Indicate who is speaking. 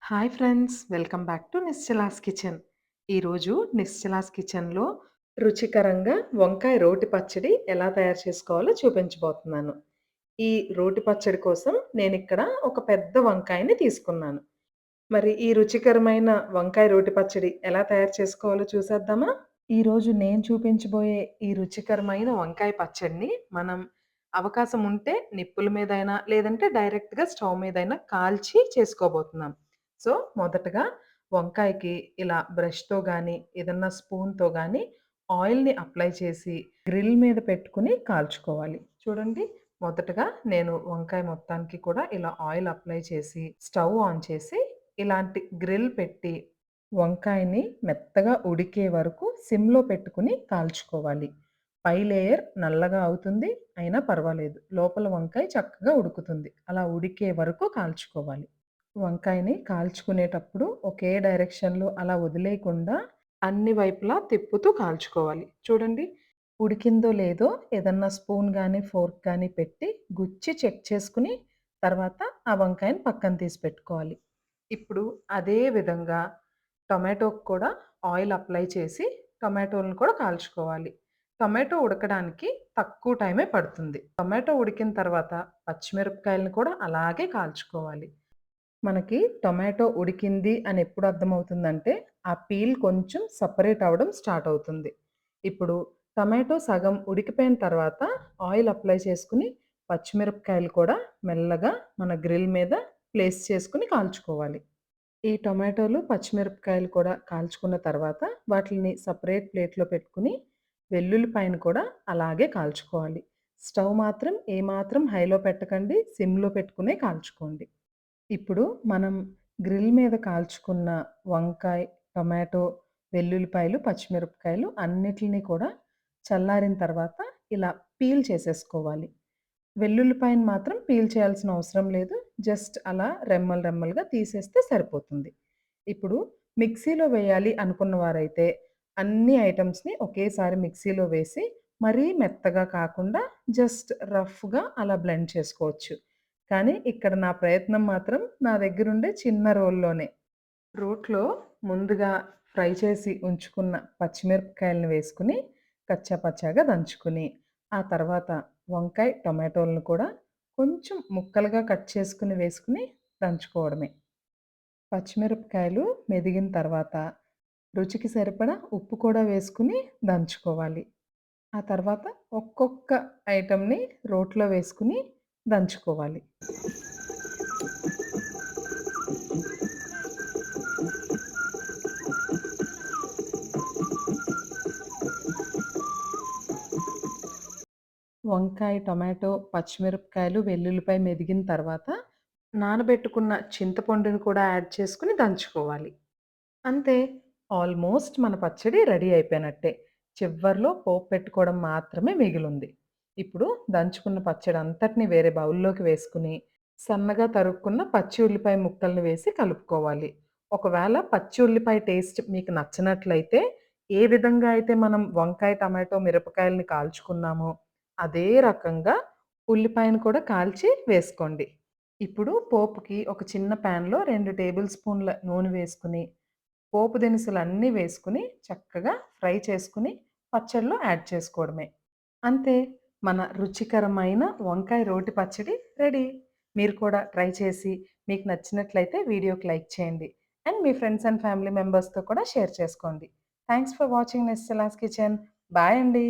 Speaker 1: Hi friends! Welcome back to Nischala's kitchen. ఈరోజు నిశ్చలాస్ కిచెన్‌లో రుచికరంగా వంకాయ రోటి పచ్చడి ఎలా తయారు చేసుకోవాలో చూపించబోతున్నాను. ఈ రోటి పచ్చడి కోసం నేనిక్కడ ఒక పెద్ద వంకాయని తీసుకున్నాను. మరి ఈ రుచికరమైన వంకాయ రోటి పచ్చడి ఎలా తయారు చేసుకోవాలో చూసేద్దామా? ఈరోజు నేను చూపించబోయే ఈ రుచికరమైన వంకాయ పచ్చడిని మనం అవకాశం ఉంటే నిప్పుల మీదైనా, లేదంటే డైరెక్ట్‌గా స్టవ్ మీదైనా కాల్చి చేసుకోబోతున్నాం. సో, మొదటగా వంకాయకి ఇలా బ్రష్‌తో గానీ, ఏదన్నా స్పూన్‌తో గానీ ఆయిల్‌ని అప్లై చేసి గ్రిల్ మీద పెట్టుకొని కాల్చుకోవాలి. చూడండి, మొదటగా నేను వంకాయ మొత్తానికి కూడా ఇలా ఆయిల్ అప్లై చేసి, స్టవ్ ఆన్ చేసి, ఇలాంటి గ్రిల్ పెట్టి వంకాయని మెత్తగా ఉడికే వరకు సిమ్‌లో పెట్టుకొని కాల్చుకోవాలి. పై లేయర్ నల్లగా అవుతుంది. అయినా పర్వాలేదు. లోపల వంకాయ చక్కగా ఉడుకుతుంది. అలా ఉడికే వరకు కాల్చుకోవాలి. వంకాయని కాల్చుకునేటప్పుడు ఒకే డైరెక్షన్‌లో అలా వదిలేయకుండా అన్ని వైపులా తిప్పుతూ కాల్చుకోవాలి. చూడండి, ఉడికిందో లేదో ఏదన్నా స్పూన్ గానీ, ఫోర్క్ గానీ పెట్టి గుచ్చి చెక్ చేసుకొని తర్వాత ఆ వంకాయని పక్కన తీసి పెట్టుకోవాలి. ఇప్పుడు అదే విధంగా టొమాటోకి కూడా ఆయిల్ అప్లై చేసి టొమాటోలను కూడా కాల్చుకోవాలి. టొమాటో ఉడకడానికి తక్కువ టైమే పడుతుంది. టొమాటో ఉడికిన తర్వాత పచ్చిమిరపకాయలను కూడా అలాగే కాల్చుకోవాలి. మనకి టొమాటో ఉడికింది అని ఎప్పుడు అర్థమవుతుందంటే, ఆ పీల్ కొంచెం సెపరేట్ అవ్వడం స్టార్ట్ అవుతుంది. ఇప్పుడు టొమాటో సగం ఉడికిపోయిన తర్వాత ఆయిల్ అప్లై చేసుకొని, పచ్చిమిరపకాయలు కూడా మెల్లగా మన గ్రిల్ మీద ప్లేస్ చేసుకొని కాల్చుకోవాలి. ఈ టొమాటోలు, పచ్చిమిరపకాయలు కూడా కాల్చుకున్న తర్వాత వాటిలిని సెపరేట్ ప్లేట్‌లో పెట్టుకొని, వెల్లుల్లిపాయను కూడా అలాగే కాల్చుకోవాలి. స్టవ్ మాత్రం ఏమాత్రం హైలో పెట్టకండి. సిమ్‌లో పెట్టుకునే కాల్చుకోండి. ఇప్పుడు మనం గ్రిల్ మీద కాల్చుకున్న వంకాయ, టొమాటో, వెల్లుల్లిపాయలు, పచ్చిమిరపకాయలు అన్నిటిని కూడా చల్లారిన తర్వాత ఇలా పీల్ చేసేసుకోవాలి. వెల్లుల్లిపాయను మాత్రం పీల్ చేయాల్సిన అవసరం లేదు. జస్ట్ అలా రెమ్మలు రెమ్మలుగా తీసేస్తే సరిపోతుంది. ఇప్పుడు మిక్సీలో వేయాలి అనుకున్న వారైతే అన్ని ఐటెమ్స్‌ని ఒకేసారి మిక్సీలో వేసి మరీ మెత్తగా కాకుండా జస్ట్ రఫ్‌గా అలా బ్లెండ్ చేసుకోవచ్చు. కానీ ఇక్కడ నా ప్రయత్నం మాత్రం నా దగ్గరుండే చిన్న రోల్లోనే. రోట్లో ముందుగా ఫ్రై చేసి ఉంచుకున్న పచ్చిమిరపకాయలను వేసుకొని, కచ్చాపచ్చాగా దంచుకొని, ఆ తర్వాత వంకాయ, టొమాటోలను కూడా కొంచెం ముక్కలుగా కట్ చేసుకొని వేసుకొని దంచుకోవడమే. పచ్చిమిరపకాయలు మెదిగిన తర్వాత రుచికి సరిపడా ఉప్పు కూడా వేసుకొని దంచుకోవాలి. ఆ తర్వాత ఒక్కొక్క ఐటెమ్‌ని రోట్లో వేసుకొని దంచుకోవాలి. వంకాయ, టొమాటో, పచ్చిమిరపకాయలు, వెల్లుల్లిపాయ మెదిగిన తర్వాత నానబెట్టుకున్న చింతపండుని కూడా యాడ్ చేసుకొని దంచుకోవాలి. అంతే. ఆల్మోస్ట్ మన పచ్చడి రెడీ అయిపోయినట్టే. చివర్లో పోపు పెట్టుకోవడం మాత్రమే మిగిలుంది. ఇప్పుడు దంచుకున్న పచ్చడి అంతటిని వేరే బౌల్‌లోకి వేసుకొని, సన్నగా తరుక్కున్న పచ్చి ఉల్లిపాయ ముక్కల్ని వేసి కలుపుకోవాలి. ఒకవేళ పచ్చి ఉల్లిపాయ టేస్ట్ మీకు నచ్చనట్లయితే, ఏ విధంగా అయితే మనం వంకాయ, టమాటో, మిరపకాయలని కాల్చుకున్నామో, అదే రకంగా ఉల్లిపాయను కూడా కాల్చి వేసుకోండి. ఇప్పుడు పోపుకి ఒక చిన్న ప్యాన్‌లో 2 టేబుల్ స్పూన్‌ల నూనె వేసుకొని, పోపు దినుసులన్నీ వేసుకొని, చక్కగా ఫ్రై చేసుకొని, పచ్చడిలో యాడ్ చేసుకోవడమే. అంతే. మన రుచికరమైన వంకాయ రోటి పచ్చడి రెడీ. మీరు కూడా ట్రై చేసి మీకు నచ్చినట్లయితే వీడియోకి లైక్ చేయండి. అండ్ మీ ఫ్రెండ్స్ అండ్ ఫ్యామిలీ మెంబర్స్‌తో కూడా షేర్ చేసుకోండి. Thanks for watching Nishchala's kitchen. Bye అండి.